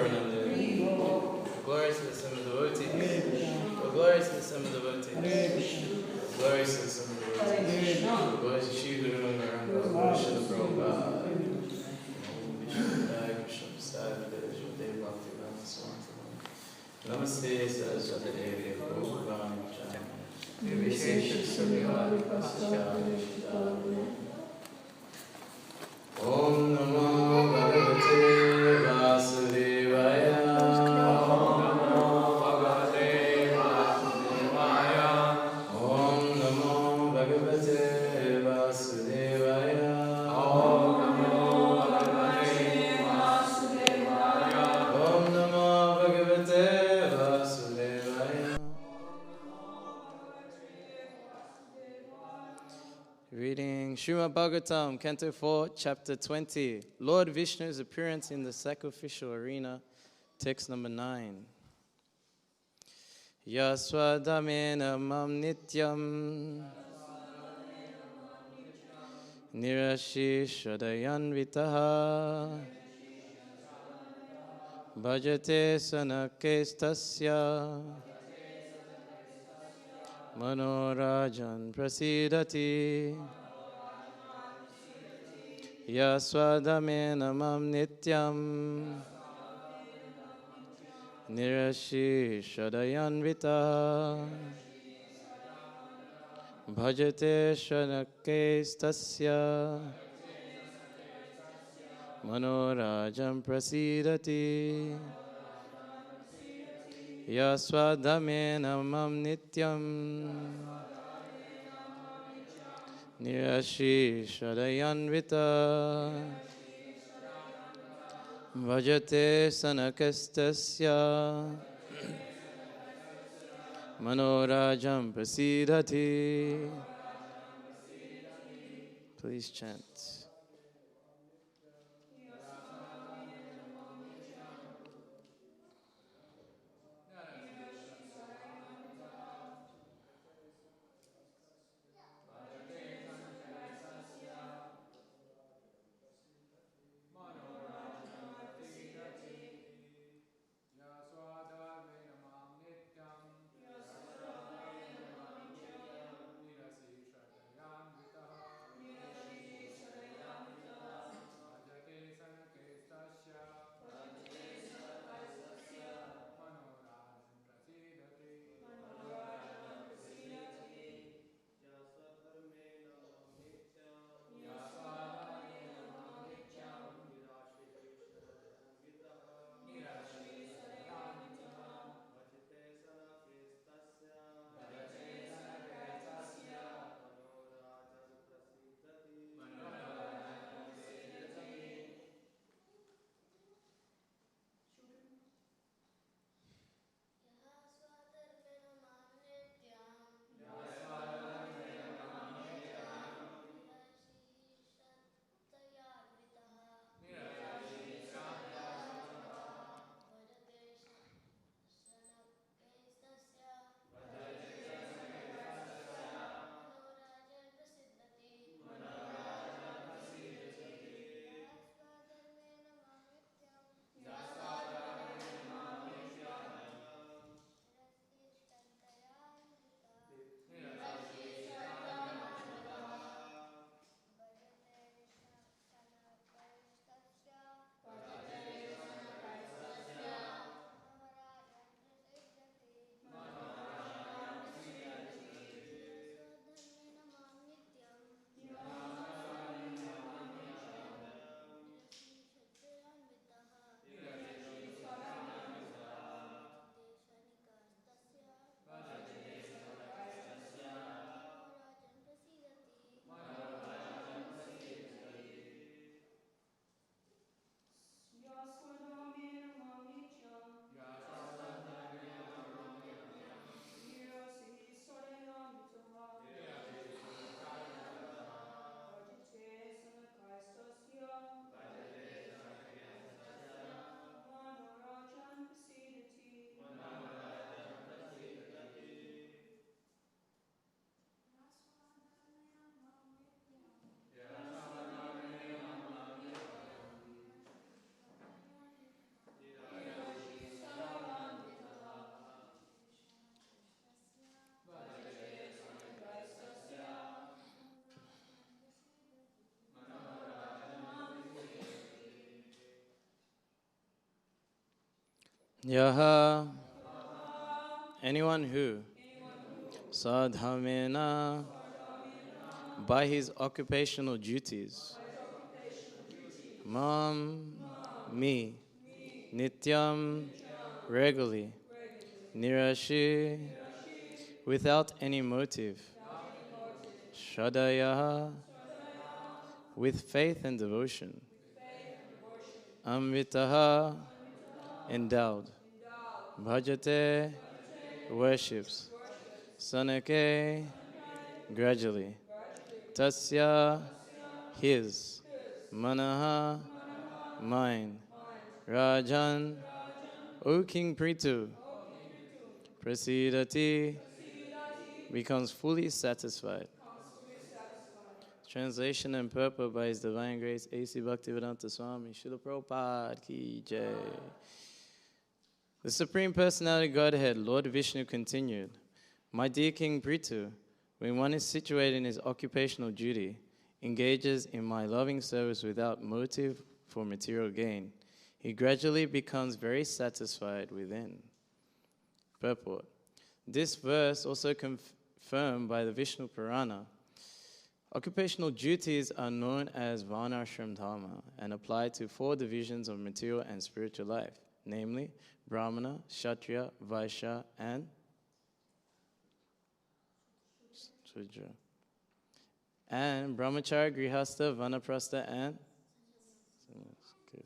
Glory to the Son of Devotees. Glory to the Son of Devotees. Glory to the Son of Devotees. Glory to Shri Guru Naranga. Glory to the Prabhupada. Namaste Saraswati Devi Bhagavani Vishnu Om Namo Bhagavate Vasudevaya. Om Namo Bhagavate Vasudevaya. Om Namo Bhagavate Vasudevaya. Om Namo Bhagavate Vasudevaya. Om Namo Bhagavate Vasudevaya. Reading Srimad Bhagavatam, Canto 4, Chapter 20. Lord Vishnu's appearance in the sacrificial arena, text number 9. Yaswadamena mam nityam nirashi shadayanvitaha bhajate sanakestasya manorajan prasidati yaswadamena mam nityam nirashi shadayanvita bhajate shanakestasya manorajan prasidati yaswadamena mam nityam nirashi shadayanvita vajate sanakastasya manorajam prasidati. Please chant. Yaha, anyone who, sadhamena, by his occupational duties, mam, me, nityam, regularly, nirashi, without any motive, shadaya, with faith and devotion, amvitaha, endowed, bhajate, worships, sanake, gradually, tasya, his, manaha, mind, rajan, O King Prthu, prasidati, becomes fully satisfied. Translation and purport by His Divine Grace A.C. Bhaktivedanta Swami Srila Prabhupada Ki Jai. The Supreme Personality of Godhead, Lord Vishnu, continued, My dear King Prthu, when one is situated in his occupational duty, engages in my loving service without motive for material gain, he gradually becomes very satisfied within. Purport. This verse also confirmed by the Vishñu Puräna. Occupational duties are known as varnäsrama-dharma and apply to 4 divisions of material and spiritual life, namely brahmana, ksatriya, vaisya, and südra. And brahmacarya, grhastha, vänaprastha, and good.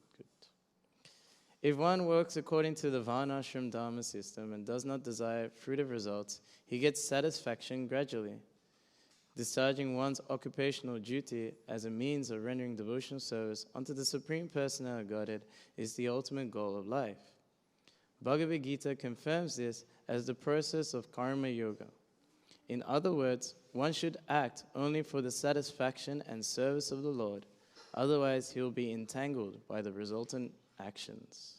If one works according to the varnäsrama-dharma system and does not desire fruitive results, he gets satisfaction gradually. Discharging one's occupational duty as a means of rendering devotional service unto the Supreme Personality of Godhead is the ultimate goal of life. Bhagavad-gitä confirms this as the process of karma yoga. In other words, one should act only for the satisfaction and service of the Lord, otherwise he will be entangled by the resultant actions.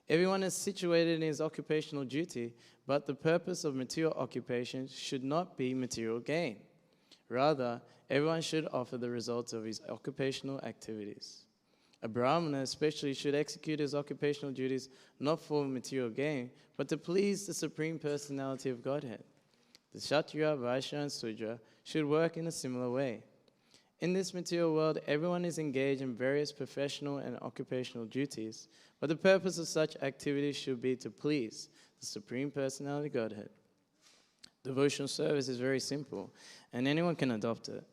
Everyone is situated in his occupational duty, but the purpose of material occupation should not be material gain. Rather, everyone should offer the results of his occupational activities. A brahmana especially should execute his occupational duties not for material gain, but to please the Supreme Personality of Godhead. The ksatriya, vaisya, and südra should work in a similar way. In this material world, everyone is engaged in various professional and occupational duties, but the purpose of such activities should be to please the Supreme Personality of Godhead. Devotional service is very simple, and anyone can adopt it.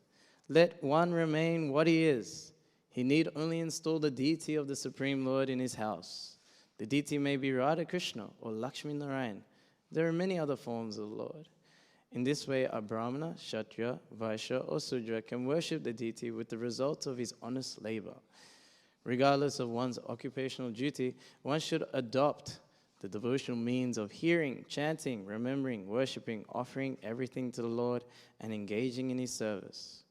Let one remain what he is. He need only install the deity of the Supreme Lord in his house. The deity may be Radha Krishna or Lakshmi Narayan. There are many other forms of the Lord. In this way, a brahmana, ksatriya, vaisya, or südra can worship the deity with the result of his honest labor. Regardless of one's occupational duty, one should adopt the devotional means of hearing, chanting, remembering, worshipping, offering everything to the Lord, and engaging in His service.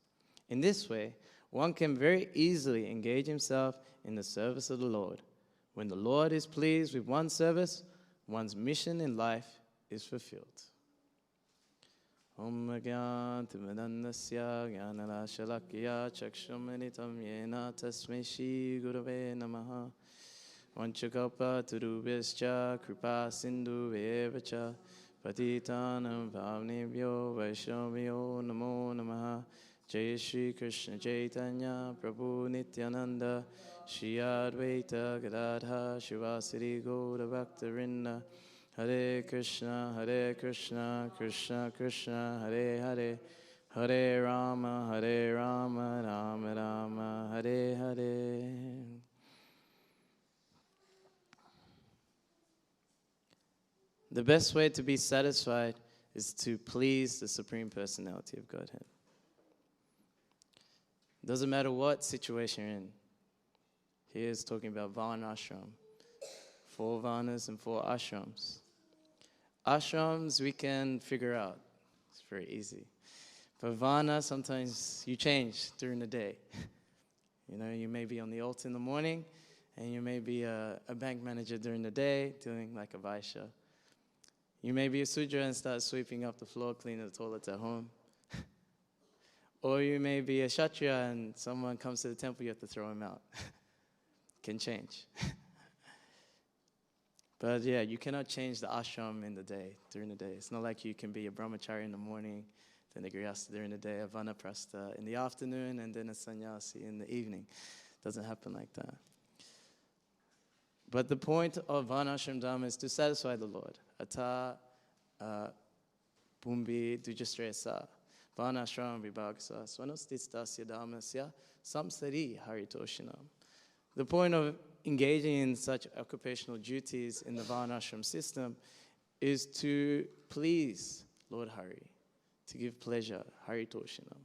In this way, one can very easily engage himself in the service of the Lord. When the Lord is pleased with one's service, one's mission in life is fulfilled. Om Gyantivedannasya Gyanarashalakya Chakshumanitam Yena Tasmai Shri Gurave Namaha Vanchakalpa Turubhyascha Kripa Sindhu Vevacha Patitanam Bhavnebhyo Vaishnavyo Namo Namaha Jai Shri Krishna Chaitanya Prabhu Nityananda Shri Advaita Gadadha Shivasiri Gaura Bhaktarinda Hare Krishna, Krishna Krishna, Hare Hare, Hare Rama, Rama Rama, Hare Hare. The best way to be satisfied is to please the Supreme Personality of Godhead. Doesn't matter what situation you're in. He is talking about varnashram. 4 varnas and 4 ashrams. Ashrams we can figure out. It's very easy. But varna, sometimes you change during the day. You may be on the altar in the morning, and you may be a bank manager during the day, doing like a vaisya. You may be a südra and start sweeping up the floor, cleaning the toilets at home. Or you may be a ksatriya and someone comes to the temple, you have to throw him out. Can change. But yeah, you cannot change the ashram in the day, during the day. It's not like you can be a brahmacharya in the morning, then a grhastha during the day, a vänaprastha in the afternoon, and then a sannyasi in the evening. It doesn't happen like that. But the point of varnäsrama-dharma is to satisfy the Lord. Ata bhumbi dujastresa varnäsrama-vibhagasa svanostitstasya dharmasya samsari haritoshinam. The point of engaging in such occupational duties in the varnashram system is to please Lord Hari, to give pleasure, haritoshinam,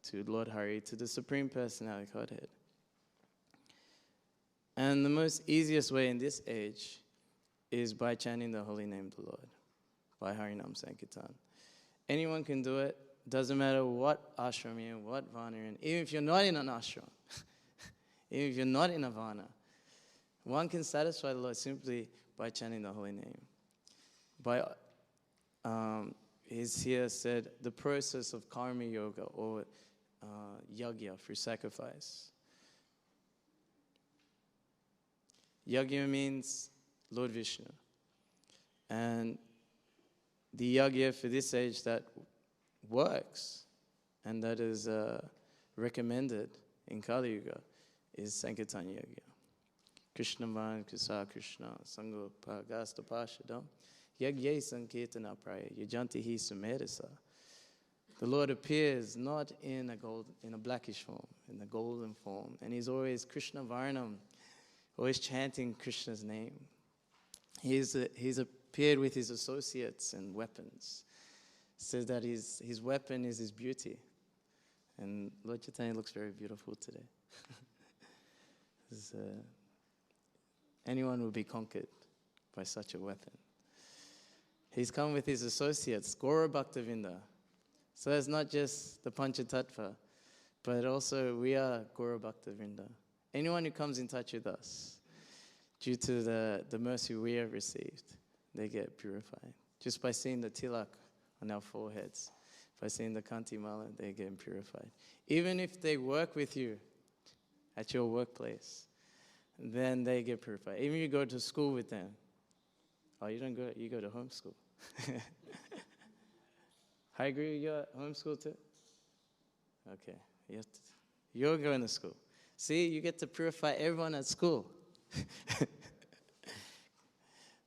to Lord Hari, to the Supreme Personality of Godhead. And the most easiest way in this age is by chanting the holy name of the Lord, by Harinam Sankirtan. Anyone can do it. Doesn't matter what ashram you're in, what varna you're in. Even if you're not in an ashram, even if you're not in a varna, one can satisfy the Lord simply by chanting the holy name. By, is here said, the process of karma yoga or yagya for sacrifice. Yagya means Lord Vishnu. And the yagya for this age that works and that is recommended in Kali Yuga is Sankirtan Yagya. Krishna man kusa Krishna sango pagasta pashadam yagya sankirtana praya yajanti hi sumerisa. The Lord appears not in a blackish form, in the golden form, and he's always Krishna Varnam, always chanting Krishna's name. He's appeared with his associates and weapons. Says that his weapon is his beauty. And Lord Chaitanya looks very beautiful today. Anyone will be conquered by such a weapon. He's come with his associates, Gaura Bhaktavinda. So it's not just the Panchatattva, but also we are Gaura Bhaktavinda. Anyone who comes in touch with us, due to the mercy we have received, they get purified. Just by seeing the tilak on our foreheads, by seeing the kanti mala, they get purified. Even if they work with you at your workplace, then they get purified. Even if you go to school with them. Oh, you don't go, you go to homeschool. I agree, you're at homeschool too? Okay, you're going to school. See, you get to purify everyone at school.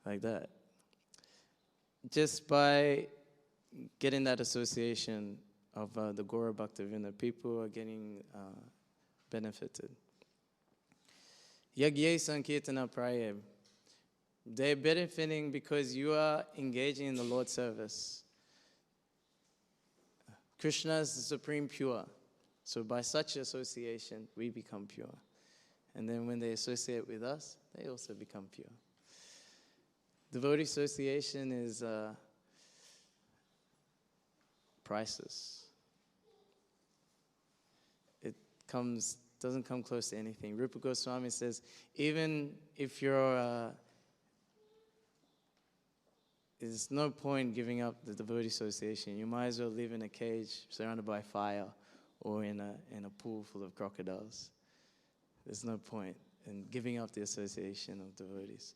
Like that. Just by getting that association of the Gaura Bhaktavinda, people are getting benefited. Yagye Sankirtana Praya. They're benefiting because you are engaging in the Lord's service. Krishna is the supreme pure. So by such association, we become pure. And then when they associate with us, they also become pure. Devotee association is priceless. It doesn't come close to anything. Rupa Goswami says, even if you're, there's no point giving up the devotee association. You might as well live in a cage surrounded by fire or in a pool full of crocodiles. There's no point in giving up the association of devotees.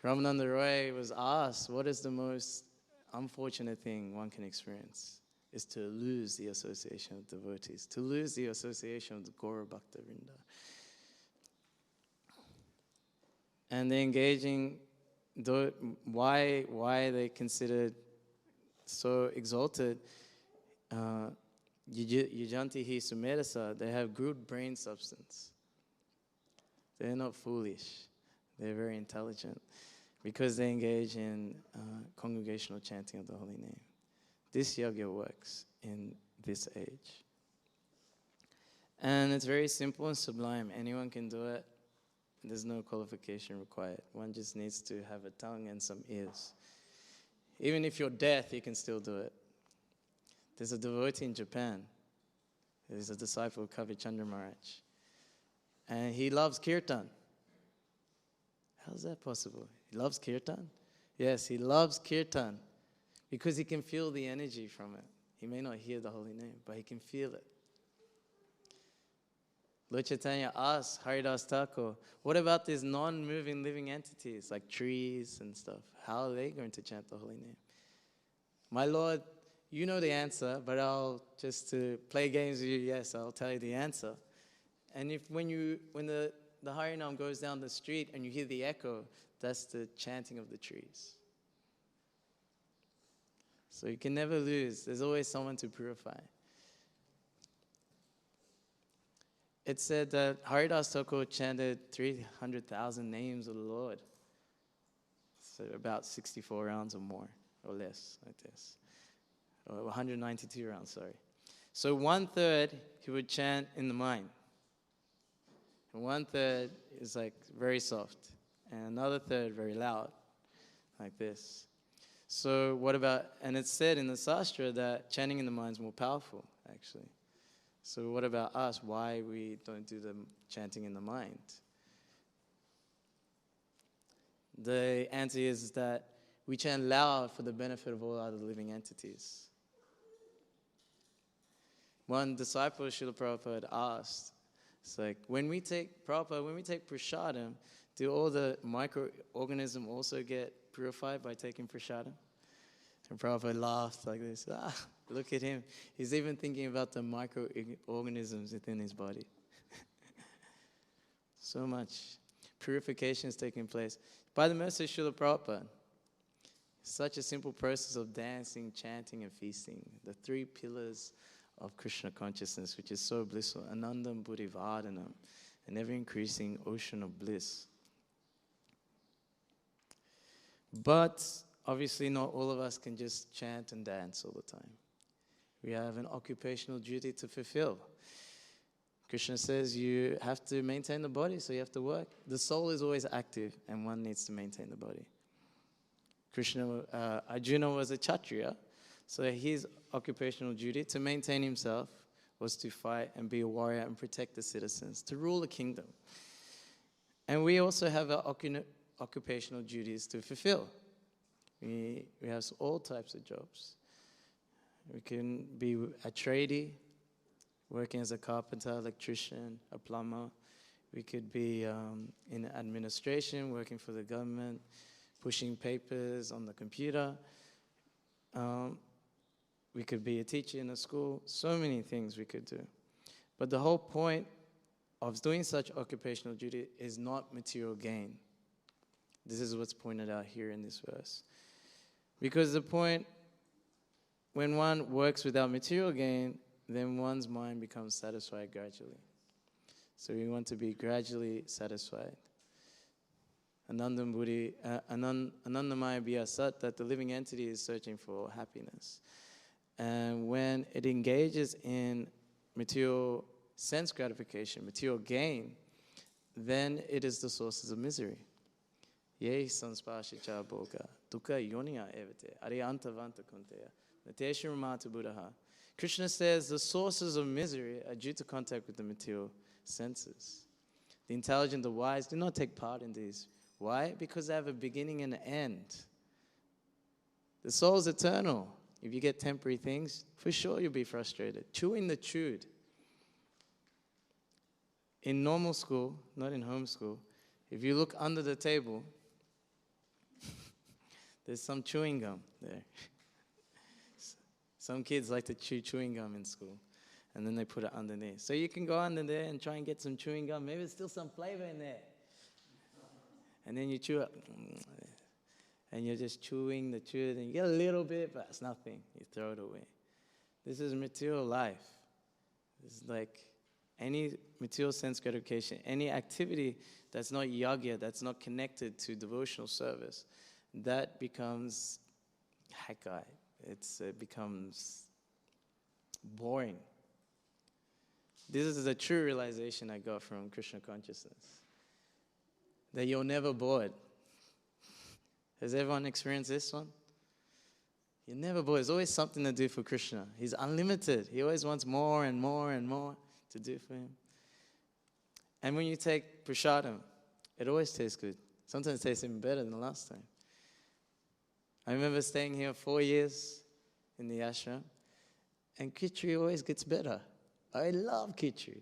Ramananda Roy was asked, what is the most unfortunate thing one can experience? Is to lose the association of devotees, to lose the association of the Gaura Bhaktavinda. And they're engaging, why they considered so exalted, Yujanti hi sumerasa, they have good brain substance. They're not foolish. They're very intelligent because they engage in congregational chanting of the holy name. This yoga works in this age. And it's very simple and sublime. Anyone can do it. There's no qualification required. One just needs to have a tongue and some ears. Even if you're deaf, you can still do it. There's a devotee in Japan. He's a disciple of Kavi Chandra Maharaj. And he loves kirtan. How is that possible? He loves kirtan? Yes, he loves kirtan because he can feel the energy from it. He may not hear the holy name, but he can feel it. Lord Chaitanya asked Haridas Thakur, what about these non-moving living entities like trees and stuff? How are they going to chant the holy name? My Lord, you know the answer, but I'll just to play games with you, yes, I'll tell you the answer. And when the Harinam goes down the street and you hear the echo, that's the chanting of the trees. So you can never lose. There's always someone to purify. It said that Haridas Thakur chanted 300,000 names of the Lord. So about 64 rounds or more, or less, like this. Or 192 rounds, sorry. So 1/3 he would chant in the mind. And 1/3 is like very soft. And another third very loud, like this. So what about, and it's said in the Shastra that chanting in the mind is more powerful, actually. So what about us? Why we don't do the chanting in the mind? The answer is that we chant loud for the benefit of all other living entities. One disciple of Srila Prabhupada asked, it's like, when we take prasadam, do all the microorganisms also get purified by taking prasadam? And Prabhupada laughed like this. Look at him. He's even thinking about the microorganisms within his body. So much purification is taking place. By the mercy of Srila Prabhupada, such a simple process of dancing, chanting, and feasting. The 3 pillars of Krishna consciousness, which is so blissful. Anandam Buddhi Vardhanam, an ever-increasing ocean of bliss. But obviously not all of us can just chant and dance all the time. We have an occupational duty to fulfill. Krishna says you have to maintain the body, so you have to work. The soul is always active, and one needs to maintain the body. Arjuna was a ksatriya, so his occupational duty to maintain himself was to fight and be a warrior and protect the citizens, to rule the kingdom. And we also have our occupational duties to fulfill. We have all types of jobs. We can be a tradie, working as a carpenter, electrician, a plumber. We could be in administration, working for the government, pushing papers on the computer. We could be a teacher in a school. So many things we could do. But the whole point of doing such occupational duty is not material gain. This is what's pointed out here in this verse. Because the point, when one works without material gain, then one's mind becomes satisfied gradually. So we want to be gradually satisfied. Anandamaya biya sat, that the living entity is searching for happiness. And when it engages in material sense gratification, material gain, then it is the sources of misery. Ye sanspashicha boga, dukkha yonya evate, ariyantavanta kunteya, nateshurmata buddha. Krishna says the sources of misery are due to contact with the material senses. The intelligent, the wise, do not take part in these. Why? Because they have a beginning and an end. The soul is eternal. If you get temporary things, for sure you'll be frustrated. Chewing the chewed. In normal school, not in home school, if you look under the table, there's some chewing gum there. Some kids like to chew chewing gum in school, and then they put it underneath. So you can go under there and try and get some chewing gum. Maybe there's still some flavor in there. And then you chew it. And you're just chewing the chewed, and you get a little bit, but it's nothing. You throw it away. This is material life. It's like any material sense gratification, any activity that's not yagya, that's not connected to devotional service, that becomes hakai. It becomes boring. This is the true realization I got from Krishna consciousness. That you're never bored. Has everyone experienced this one? You're never bored. There's always something to do for Krishna. He's unlimited. He always wants more and more and more to do for him. And when you take prasadam, it always tastes good. Sometimes it tastes even better than the last time. I remember staying here 4 years in the ashram, and khichdi always gets better. I love khichdi.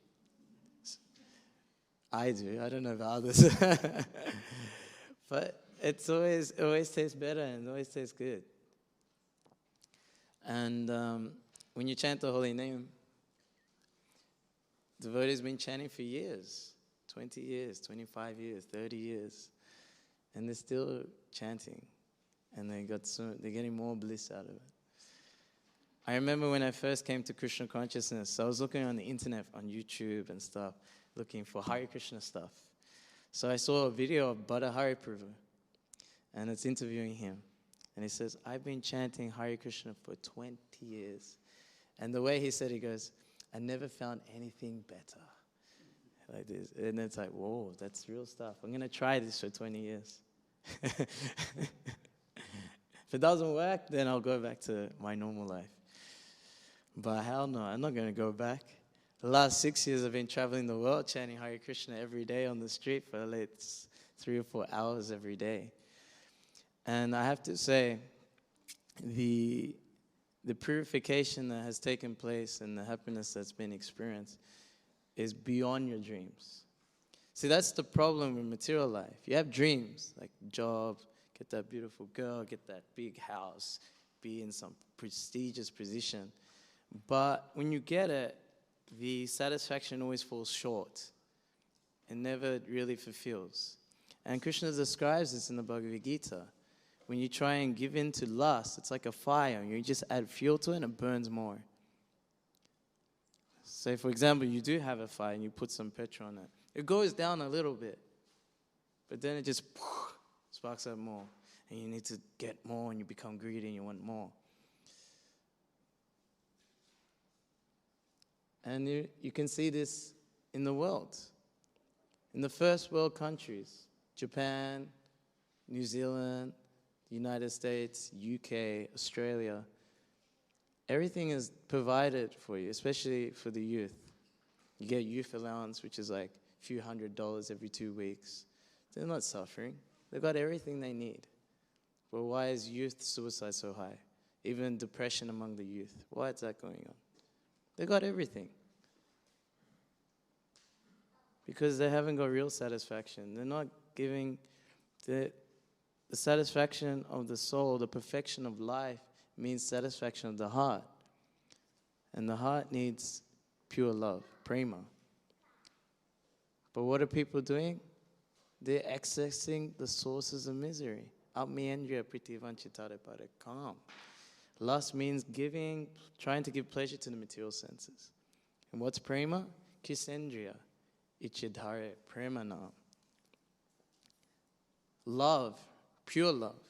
I do. I don't know about others. But it always tastes better and it always tastes good. And when you chant the holy name, devotees have been chanting for years, 20 years, 25 years, 30 years. And they're still chanting. And they're getting more bliss out of it. I remember when I first came to Krishna consciousness, I was looking on the internet, on YouTube and stuff, looking for Hare Krishna stuff. So I saw a video of Bhadahari Prabhu, and it's interviewing him. And he says, I've been chanting Hare Krishna for 20 years. And the way he said, he goes, I never found anything better. Like this. And it's like, whoa, that's real stuff. I'm going to try this for 20 years. If it doesn't work, then I'll go back to my normal life. But hell no, I'm not going to go back. The last 6 years I've been traveling the world chanting Hare Krishna every day on the street for like 3 or 4 hours every day. And I have to say, the purification that has taken place and the happiness that's been experienced is beyond your dreams. See, that's the problem with material life. You have dreams, like job, get that beautiful girl, get that big house, be in some prestigious position. But when you get it, the satisfaction always falls short and never really fulfills. And Krishna describes this in the Bhagavad-gita. When you try and give in to lust, it's like a fire. You just add fuel to it and it burns more. Say, for example, you do have a fire and you put some petrol on it. It goes down a little bit, but then it just sparks up more. And you need to get more and you become greedy and you want more. And you can see this in the world. In the first world countries, Japan, New Zealand, the United States, UK, Australia, everything is provided for you, especially for the youth. You get youth allowance, which is like a few $100s every 2 weeks. They're not suffering. They've got everything they need. But why is youth suicide so high? Even depression among the youth. Why is that going on? They got everything. Because they haven't got real satisfaction. They're not giving the satisfaction of the soul, the perfection of life means satisfaction of the heart. And the heart needs pure love, prema. But what are people doing? They're accessing the sources of misery. Atmiyendriya pritivanchitare parakam. Lust means giving, trying to give pleasure to the material senses. And what's prema? Kisendriya, ichidhare premanam. Love, pure love,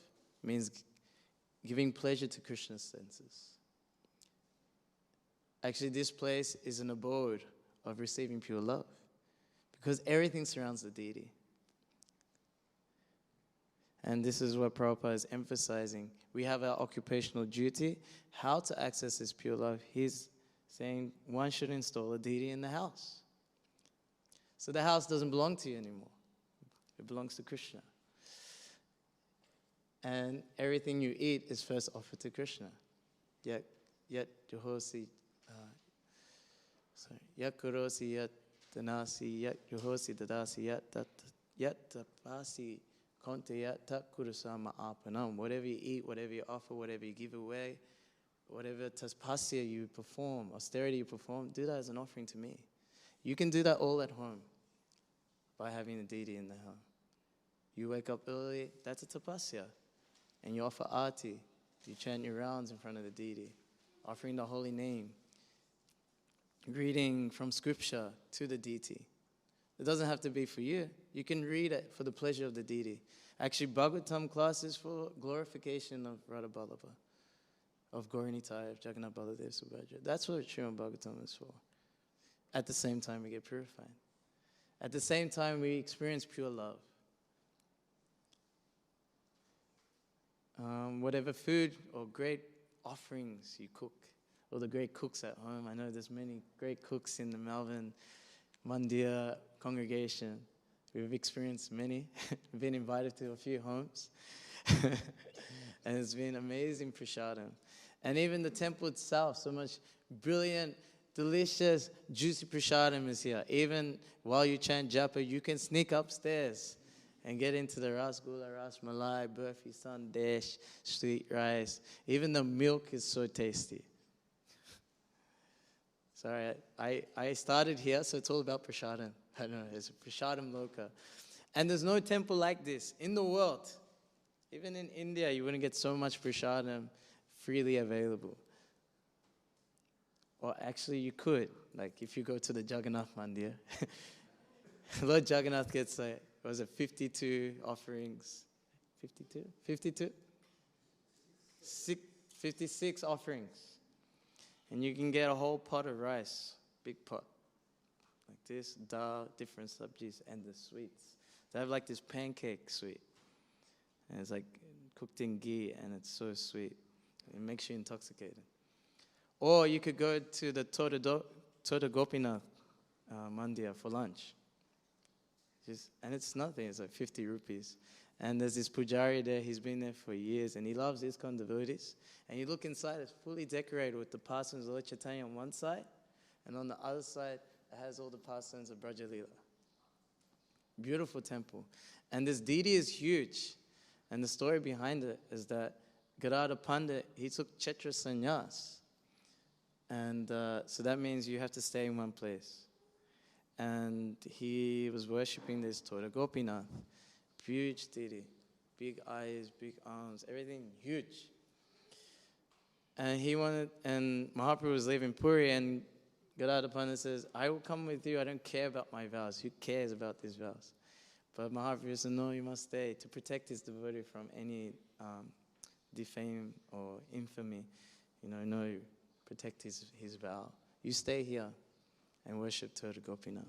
means giving pleasure to Krishna's senses. Actually, this place is an abode of receiving pure love because everything surrounds the deity. And this is what Prabhupada is emphasizing. We have our occupational duty, how to access this pure love. He's saying one should install a deity in the house. So the house doesn't belong to you anymore. It belongs to Krishna. And everything you eat is first offered to Krishna. Yat juhosi, yat kurosi, yat danasi, yat juhosi dadasi, yat tapasi, konte yat tat kurusama apanam. Whatever you eat, whatever you offer, whatever you give away, whatever taspasya you perform, austerity you perform, do that as an offering to me. You can do that all at home by having a deity in the home. You wake up early, that's a tapasya. And you offer arti, you chant your rounds in front of the deity, offering the holy name, reading from scripture to the deity. It doesn't have to be for you. You can read it for the pleasure of the deity. Actually, Bhagavatam class is for glorification of Radha Ballabha, of Gauranitai, of Jagannath Baladev Subhadra. That's what Srimad Bhagavatam is for. At the same time, we get purified. At the same time, we experience pure love. Whatever food or great offerings you cook, or the great cooks at home. I know there's many great cooks in the Melbourne Mandir congregation. We've experienced many. We've been invited to a few homes. And it's been amazing prasadam. And even the temple itself, so much brilliant delicious, juicy prasadam is here. Even while you chant japa, you can sneak upstairs and get into the rasgulla, rasmalai, burfi, sandesh, sweet rice. Even the milk is so tasty. Sorry, I started here, so it's all about prasadam. I know, it's prasadam loka. And there's no temple like this in the world. Even in India, you wouldn't get so much prasadam freely available. Or actually, you could. Like, if you go to the Jagannath Mandir, Lord Jagannath gets, 52 offerings? 52? 52? 56 offerings. And you can get a whole pot of rice, big pot. Like this, dal, different sabjis, and the sweets. They have like this pancake sweet. And it's like cooked in ghee, and it's so sweet. It makes you intoxicated. Or you could go to the Tota Gopinath Mandir for lunch. And it's nothing, it's like 50 rupees. And there's this pujari there, he's been there for years, and he loves ISKCON devotees. And you look inside, it's fully decorated with the pastimes of Lord Chaitanya on one side, and on the other side, it has all the pastimes of Braja Leela. Beautiful temple. And this deity is huge. And the story behind it is that Gadadhar Pandit, he took Kshetra sannyas. And so that means you have to stay in one place. And he was worshipping this Tota Gopinath. Huge deity. Big eyes, big arms, everything huge. And Mahaprabhu was leaving Puri, and Gadadhar Pandit says, I will come with you, I don't care about my vows. Who cares about these vows? But Mahaprabhu said, no, you must stay to protect his devotee from any defame or infamy. Protect his vow. You stay here and worship Tota Gopinath.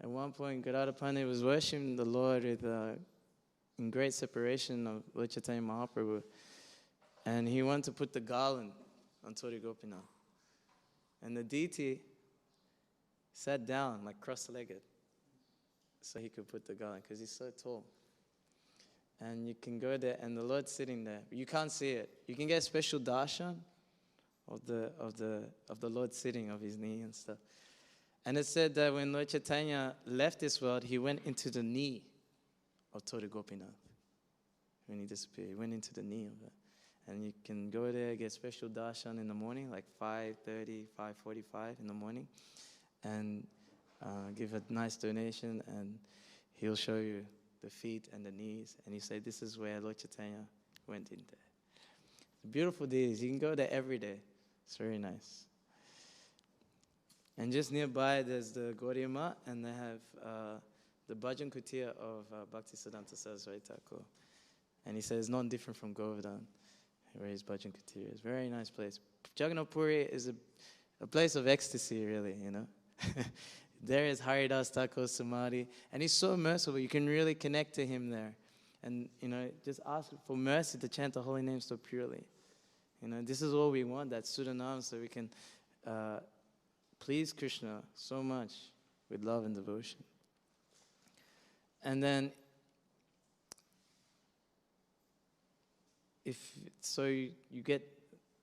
At one point, Gadadhar Pandit was worshiping the Lord in great separation of Lord Chaitanya Mahaprabhu. And he wanted to put the garland on Tota Gopinath. And the deity sat down, like cross-legged, so he could put the garland, because he's so tall. And you can go there, and the Lord's sitting there. You can't see it. You can get special darshan of the Lord sitting, of his knee and stuff. And it said that when Lord Chaitanya left this world, he went into the knee of Tota Gopinath. When he disappeared, he went into the knee of it. And you can go there, get special darshan in the morning, like 5:30, 5:45 in the morning, and give a nice donation, and he'll show you the feet and the knees, and he said, this is where Lord Chaitanya went in there. Beautiful days. You can go there every day. It's very nice. And just nearby, there's the Gaudiya Math, and they have the Bhajan Kutir of Bhaktisiddhanta Saraswati Thakur. And he says it's not different from Govardhan, where his Bhajan Kutir is. Very nice place. Jagannath Puri is a place of ecstasy, really, There is Haridas Thakur's Samadhi, and he's so merciful. You can really connect to him there. And, just ask for mercy to chant the holy name so purely. This is all we want, that Sudanam, so we can please Krishna so much with love and devotion. And then, you get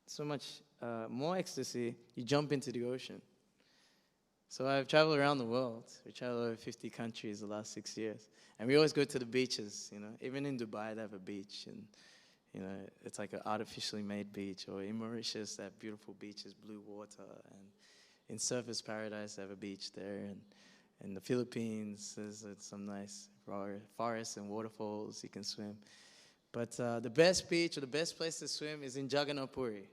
so much more ecstasy, you jump into the ocean. So I've traveled around the world. We traveled over 50 countries the last 6 years. And we always go to the beaches, Even in Dubai, they have a beach. And, it's like an artificially made beach. Or in Mauritius, they have beautiful beaches, blue water. And in Surfers Paradise, they have a beach there. And in the Philippines, there's some nice forests and waterfalls you can swim. But the best beach or the best place to swim is in Jagannath Puri.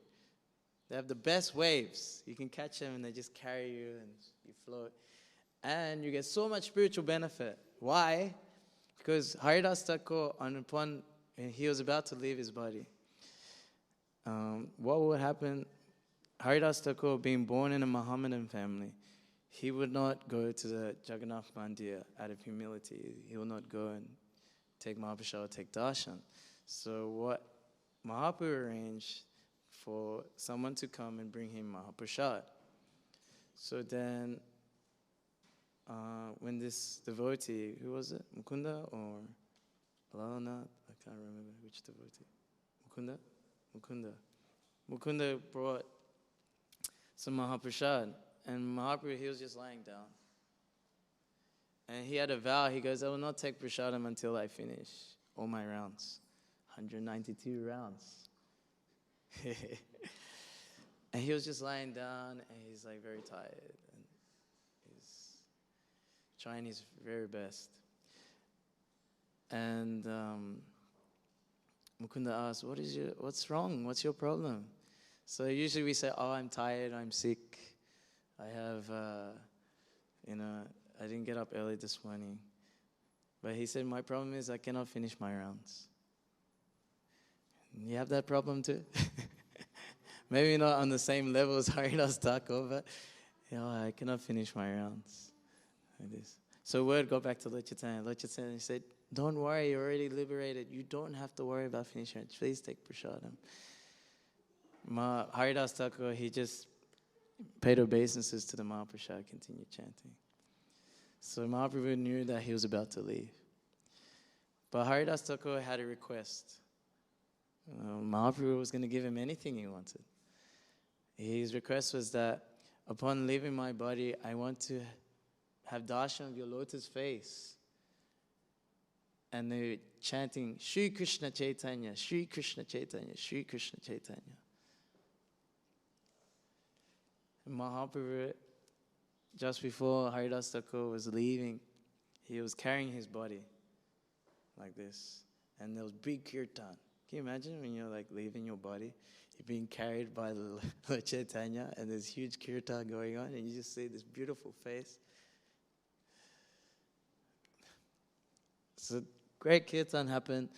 They have the best waves. You can catch them and they just carry you and you float. And you get so much spiritual benefit. Why? Because Haridas Thakur, when he was about to leave his body, what would happen? Haridas Thakur, being born in a Mohammedan family, he would not go to the Jagannath Mandir out of humility. He will not go and take Mahaprasad or take darshan. So what Mahaprabhu arranged for someone to come and bring him Mahaprasad. So then, when this devotee, who was it? Mukunda or Lalanath? I can't remember which devotee. Mukunda brought some Mahaprasad. And Mahaprabhu, he was just lying down. And he had a vow. He goes, I will not take prasadam until I finish all my rounds. 192 rounds. And he was just lying down, and he's like very tired. And he's trying his very best. And Mukunda asked, what's wrong? What's your problem? So usually we say, oh, I'm tired, I'm sick. I have, I didn't get up early this morning. But he said, my problem is I cannot finish my rounds. You have that problem too? Maybe not on the same level as Haridas Thakur, but I cannot finish my rounds. Like this. So word got back to Lord Chaitanya. Lord Chaitanya said, don't worry, you're already liberated. You don't have to worry about finishing it. Please take prasadam. Haridas Thakur, he just paid obeisances to the Mahaprasad, continued chanting. So Mahaprabhu knew that he was about to leave. But Haridas Thakur had a request. Mahaprabhu was going to give him anything he wanted. His request was that upon leaving my body, I want to have darshan of your lotus face. And they were chanting, Shri Krishna Chaitanya, Shri Krishna Chaitanya, Shri Krishna Chaitanya. And Mahaprabhu, just before Haridas Thakur was leaving, he was carrying his body like this. And there was big kirtan. Can you imagine when you're like leaving your body, you're being carried by Lord Chaitanya, and there's huge kirtan going on, and you just see this beautiful face. So great kirtan happened.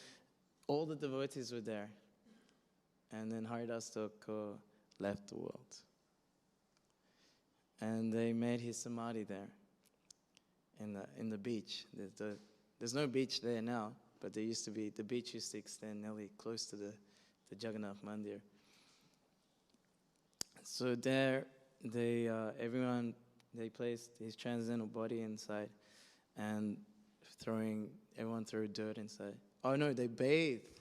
All the devotees were there. And then Haridas Thakur left the world. And they made his samadhi there in the beach. There's no beach there now, but there used to be. The beach used to extend nearly close to the Jagannath Mandir. So there, they placed his transcendental body inside, and everyone threw dirt inside. Oh no, they bathed.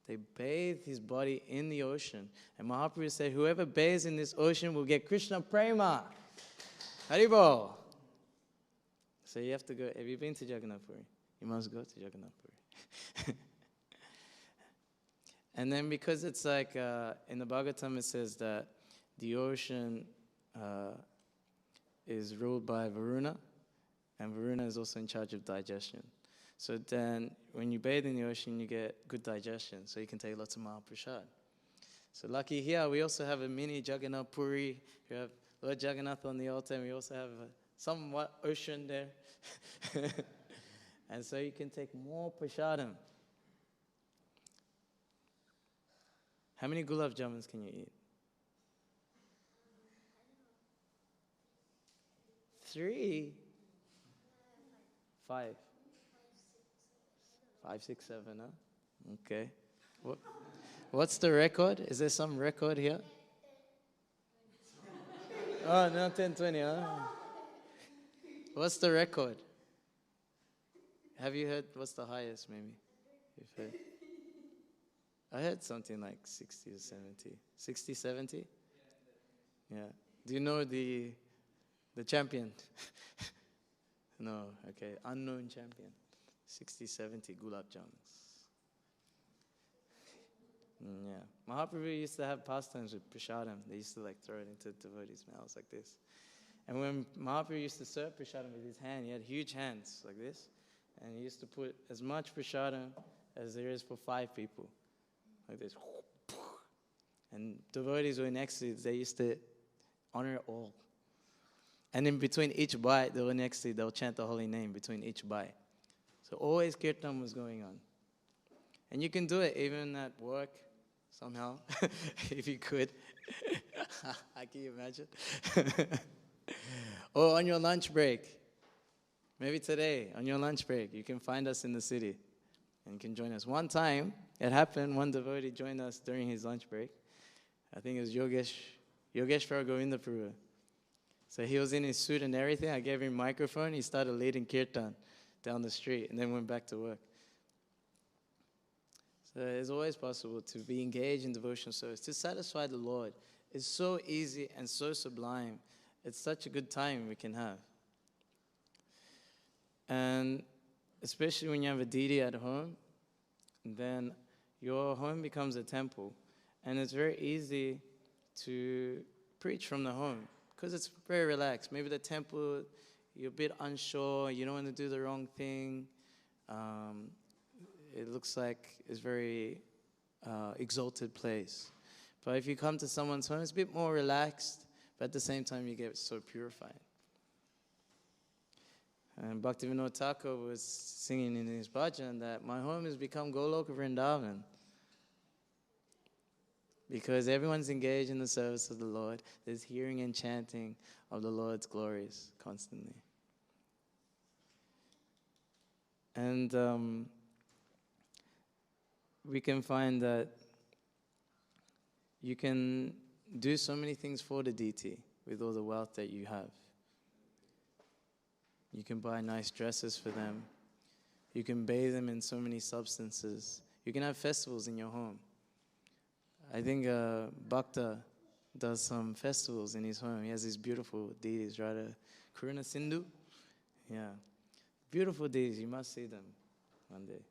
They bathed his body in the ocean. And Mahaprabhu said, whoever bathes in this ocean will get Krishna Prema. Haribol. So you have to go. Have you been to Jagannath Puri? You must go to Jagannath Puri. And then because it's like, in the Bhagavatam it says that the ocean is ruled by Varuna, and Varuna is also in charge of digestion. So then when you bathe in the ocean, you get good digestion, so you can take lots of Mahaprasad. So lucky here, we also have a mini Jagannath Puri. We have Lord Jagannath on the altar, and we also have a somewhat ocean there. And so you can take more prasadam. How many gulab jamuns can you eat? 3? 5? 5, 6, 7, huh? Okay. What's the record? Is there some record here? Oh, no, 10, 20, huh? What's the record? Have you heard what's the highest, maybe? You've heard? I heard something like 60 or 70. 60, 70? Yeah. Do you know the champion? No, okay. Unknown champion. 60, 70 gulab jamuns. Yeah. Mahaprabhu used to have pastimes with prasadam. They used to like throw it into devotees' mouths like this. And when Mahaprabhu used to serve prasadam with his hand, he had huge hands like this. And he used to put as much prasadam as there is for 5 people. Like this. And devotees were next to it. They used to honor it all. And in between each bite, they were next to it. They'll chant the holy name between each bite. So always kirtan was going on. And you can do it even at work somehow, if you could. Can you imagine? Or on your lunch break. Maybe today, on your lunch break, you can find us in the city and you can join us. One time, it happened, one devotee joined us during his lunch break. I think it was Yogeshwara Govindapura. So he was in his suit and everything. I gave him a microphone. He started leading kirtan down the street and then went back to work. So it's always possible to be engaged in devotional service, to satisfy the Lord. is so easy and so sublime. It's such a good time we can have. And especially when you have a deity at home, then your home becomes a temple. And it's very easy to preach from the home because it's very relaxed. Maybe the temple, you're a bit unsure, you don't want to do the wrong thing. It looks like it's a very exalted place. But if you come to someone's home, it's a bit more relaxed, but at the same time you get so purified. And Bhaktivinoda Thakur was singing in his bhajan that my home has become Goloka Vrindavan. Because everyone's engaged in the service of the Lord. There's hearing and chanting of the Lord's glories constantly. And we can find that you can do so many things for the deity with all the wealth that you have. You can buy nice dresses for them. You can bathe them in so many substances. You can have festivals in your home. I think Bhakta does some festivals in his home. He has these beautiful deities, right? Karuna Sindhu. Yeah. Beautiful deities. You must see them one day.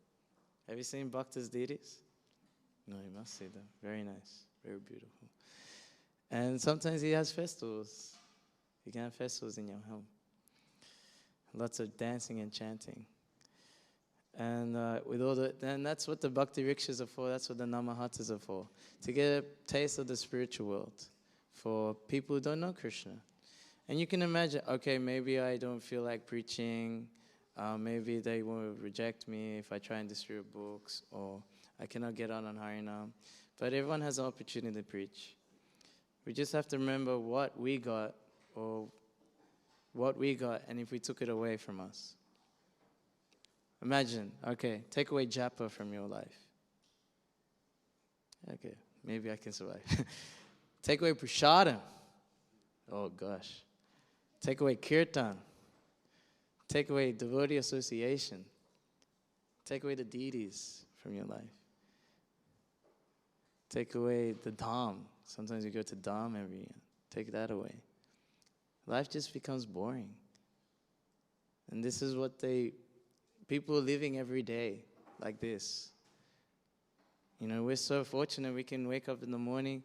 Have you seen Bhakta's deities? No, you must see them. Very nice. Very beautiful. And sometimes he has festivals. You can have festivals in your home. Lots of dancing and chanting. And with all and that's what the bhakti rickshaws are for. That's what the namahatas are for. To get a taste of the spiritual world for people who don't know Krishna. And you can imagine, okay, maybe I don't feel like preaching. Maybe they will reject me if I try and distribute books, or I cannot get on Harinam. But everyone has an opportunity to preach. We just have to remember what we got, and if we took it away from us. Imagine, okay, take away japa from your life. Okay, maybe I can survive. Take away prasadam. Oh gosh. Take away kirtan. Take away devotee association. Take away the deities from your life. Take away the dham. Sometimes you go to dham every year. Take that away. Life just becomes boring. And this is what people are living every day like this. You know, we're so fortunate we can wake up in the morning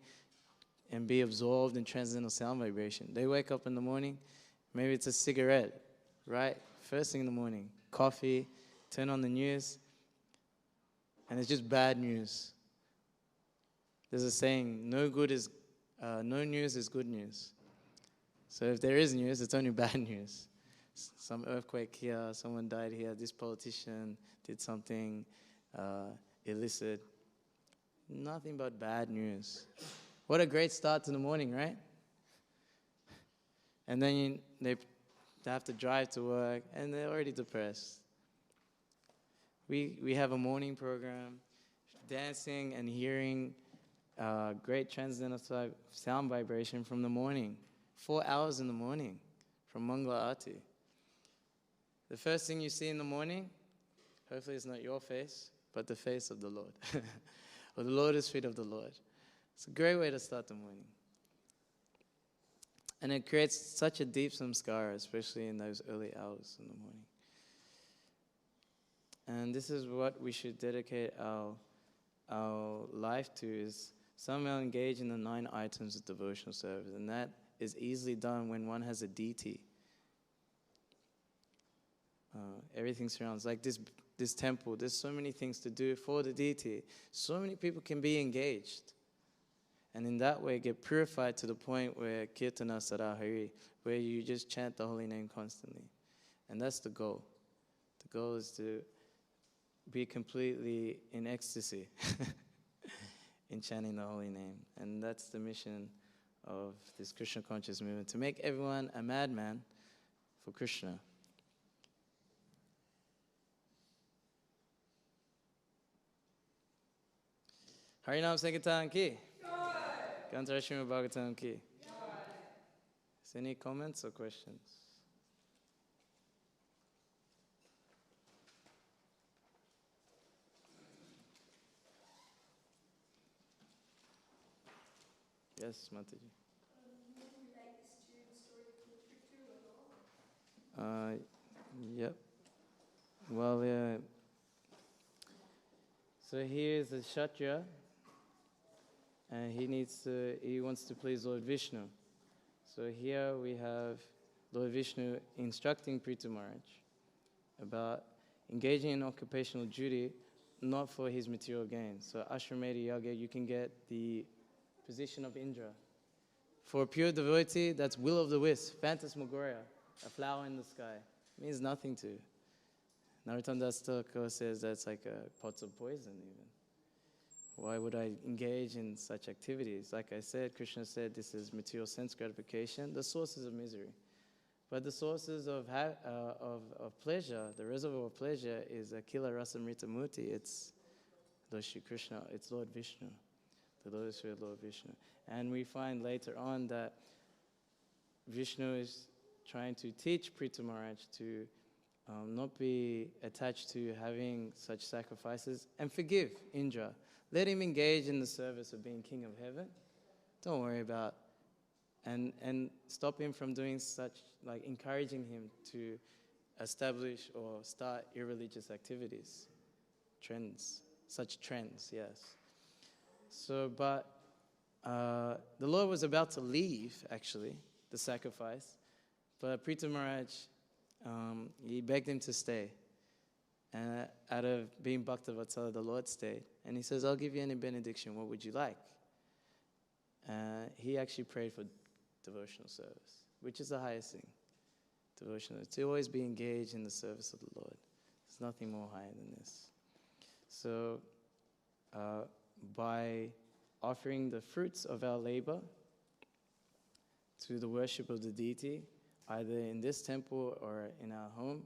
and be absorbed in transcendental sound vibration. They wake up in the morning, maybe it's a cigarette, right? First thing in the morning, coffee, turn on the news, and it's just bad news. There's a saying, no news is good news. So if there is news, it's only bad news. Some earthquake here, someone died here, this politician did something illicit. Nothing but bad news. What a great start to the morning, right? And then they have to drive to work, and they're already depressed. We have a morning program, dancing and hearing great transcendental sound vibration from the morning. 4 hours in the morning from Mangala Arati. The first thing you see in the morning, hopefully it's not your face, but the face of the Lord. Or the lotus feet of the Lord. It's a great way to start the morning. And it creates such a deep samskara, especially in those early hours in the morning. And this is what we should dedicate our life to, is somehow engage in the 9 items of devotional service. And that is easily done when one has a deity. Everything surrounds, like this temple, there's so many things to do for the deity. So many people can be engaged. And in that way get purified to the point where kirtana sarahari, where you just chant the holy name constantly. And that's the goal. The goal is to be completely in ecstasy in chanting the holy name. And that's the mission of this Krishna conscious movement, to make everyone a madman for Krishna. Harinam Sankirtan ki. Gantara Srimad Bhagavatam ki. Is any comments or questions? Yes, Mataji. Would you like us to the story of King Prthu at all? Yep. Well, so he is a Shatra, and he wants to please Lord Vishnu. So here we have Lord Vishnu instructing Prthu Maharaj about engaging in occupational duty, not for his material gain. So Ashramedha Yoga, you can get the position of Indra. For a pure devotee, that's will of the wisp, phantasmagoria, a flower in the sky. It means nothing to. Narottam Das Thakur says that's like pots of poison even. Why would I engage in such activities? Like I said, Krishna said this is material sense gratification, the sources of misery. But the sources of pleasure, the reservoir of pleasure is Akila Rasamrita Murti. It's Lord Shri Krishna, it's Lord Vishnu, the Lotus Feet Lord Vishnu. And we find later on that Vishnu is trying to teach Prthu Maharaj to not be attached to having such sacrifices and forgive Indra. Let him engage in the service of being king of heaven. Don't worry about, and stop him from doing such, like encouraging him to establish or start irreligious activities, such trends, yes. So, but the Lord was about to leave, actually, the sacrifice, but Prthu Maharaj, he begged him to stay. And out of being Bhaktavatsala, the Lord stayed. And he says, I'll give you any benediction. What would you like? He actually prayed for devotional service, which is the highest thing. Devotional, to always be engaged in the service of the Lord. There's nothing more higher than this. So, by offering the fruits of our labor to the worship of the deity, either in this temple or in our home,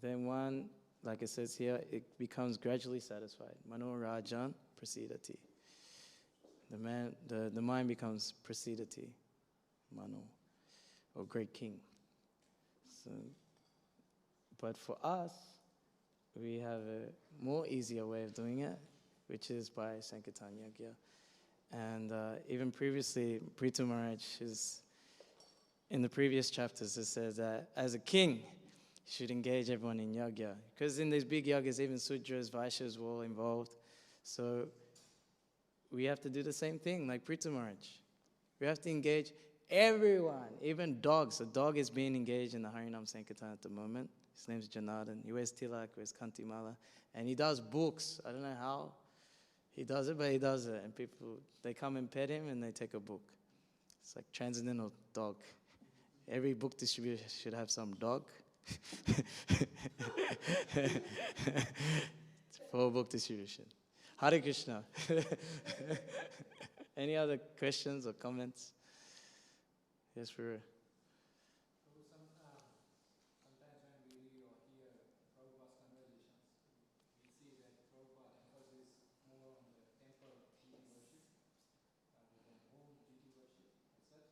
then one, like it says here, it becomes gradually satisfied. Mano rajan prasidati. The mind becomes prasidati, mano, or great king. So, but for us, we have a more easier way of doing it, which is by Sankirtan Yagya. And even previously, Prthu Maharaj is, in the previous chapters, it says that as a king, you should engage everyone in yagya. Because in these big yagas, even sudras, vaisyas were all involved. So we have to do the same thing, like Prthu Maharaj. We have to engage everyone, even dogs. A dog is being engaged in the Harinam Sankirtan at the moment. His name's Janardhan. He wears tilak, wears kantimala, and he does books. I don't know how he does it, but he does it. And people, they come and pet him and they take a book. It's like transcendental dog. Every book distributor should have some dog. It's for book distribution. Hare Krishna. Any other questions or comments? Yes, for Sometimes when we read or hear Prabhupada's conversations, we see that Prabhupada emphasizes more on the temple deity worship rather than home deity worship as such.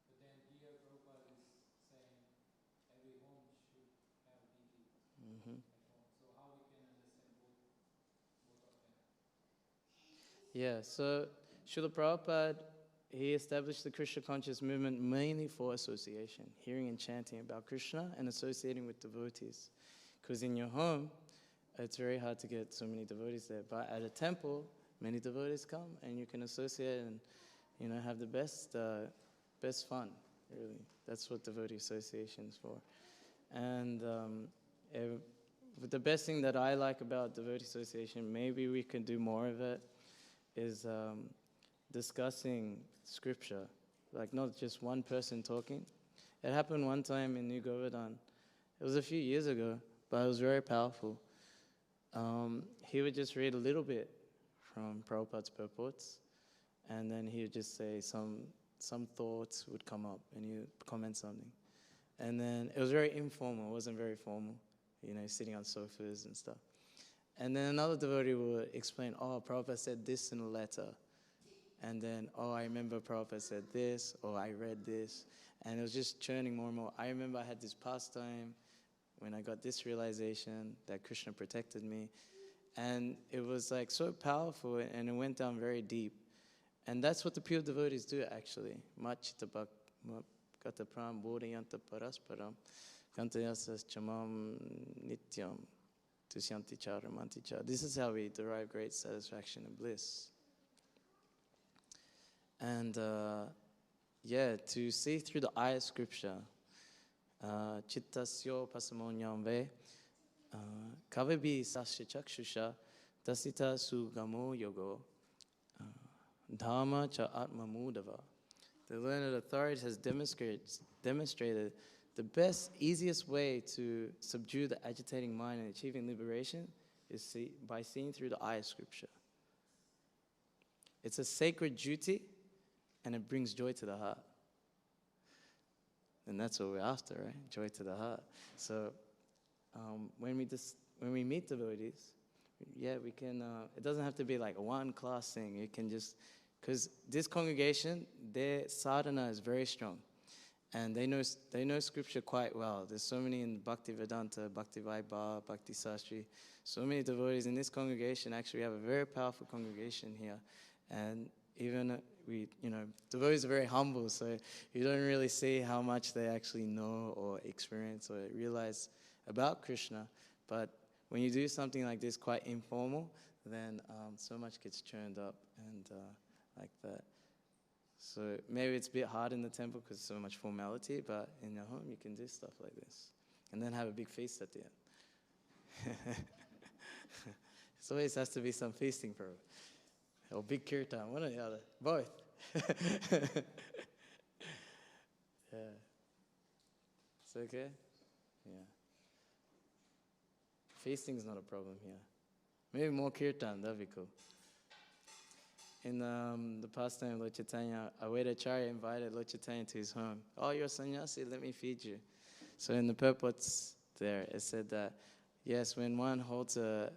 But then here Prabhupada is saying every home should have a deity at home. So how we can understand both of them? yeah, so Srila Prabhupada, he established the Krishna conscious movement mainly for association, hearing and chanting about Krishna and associating with devotees. Because in your home, it's very hard to get so many devotees there. But at a temple, many devotees come and you can associate and have the best fun, really. That's what devotee association is for. And the best thing that I like about devotee association, maybe we can do more of it, is discussing scripture, like not just one person talking. It happened one time in New Govardhan. It was a few years ago, but it was very powerful. He would just read a little bit from Prabhupada's purports, and then he would just say some thoughts would come up, and he would comment something. And then it was very informal, it wasn't very formal, sitting on sofas and stuff. And then another devotee would explain, Prabhupada said this in a letter. And then, I remember Prabhupada said this, or I read this. And it was just churning more and more. I remember I had this pastime when I got this realization that Krishna protected me. And it was like so powerful, and it went down very deep. And that's what the pure devotees do, actually. Machita kata pram bodhayanta parasparam kantayasas chamam nityam tusyanti charamanti cha. This is how we derive great satisfaction and bliss. And to see through the eye of scripture, chittasyo pasamonyam ve kavabi sasya chakshusha tasita sugamo yogo dhamma cha atma mudava. The learned authority has demonstrated the best, easiest way to subdue the agitating mind and achieving liberation is by seeing through the eye of scripture. It's a sacred duty, and it brings joy to the heart. And that's what we're after, right? Joy to the heart. So when we meet devotees, we can, it doesn't have to be like a one-class thing. You can just, because this congregation, their sadhana is very strong. And they know scripture quite well. There's so many in Bhakti Vedanta, Bhakti Vaibhava, Bhakti Sastri. So many devotees in this congregation. Actually, we have a very powerful congregation here. And even devotees are very humble, so you don't really see how much they actually know or experience or realize about Krishna. But when you do something like this, quite informal, then so much gets churned up and like that. So maybe it's a bit hard in the temple because so much formality, but in your home you can do stuff like this. And then have a big feast at the end. It always has to be some feasting program. Or big kirtan, one or the other. Both. Yeah. It's okay? Yeah. Feasting's not a problem here. Maybe more kirtan, that'd be cool. In the pastime of Lord Chaitanya, Avedacharya invited Lord Chaitanya to his home. Oh, you're a sannyasi, let me feed you. So in the purports there, it said that, yes, when one holds a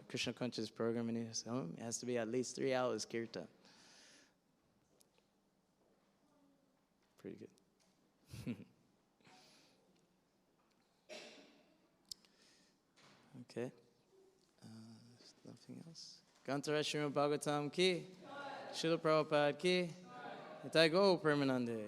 Krishna conscious program in his home, it has to be at least 3 hours kirtan. Pretty good. Okay. Nothing else? Gantara Srimad Bhagavatam ki? Srila Prabhupada ki? Itai go Permanande.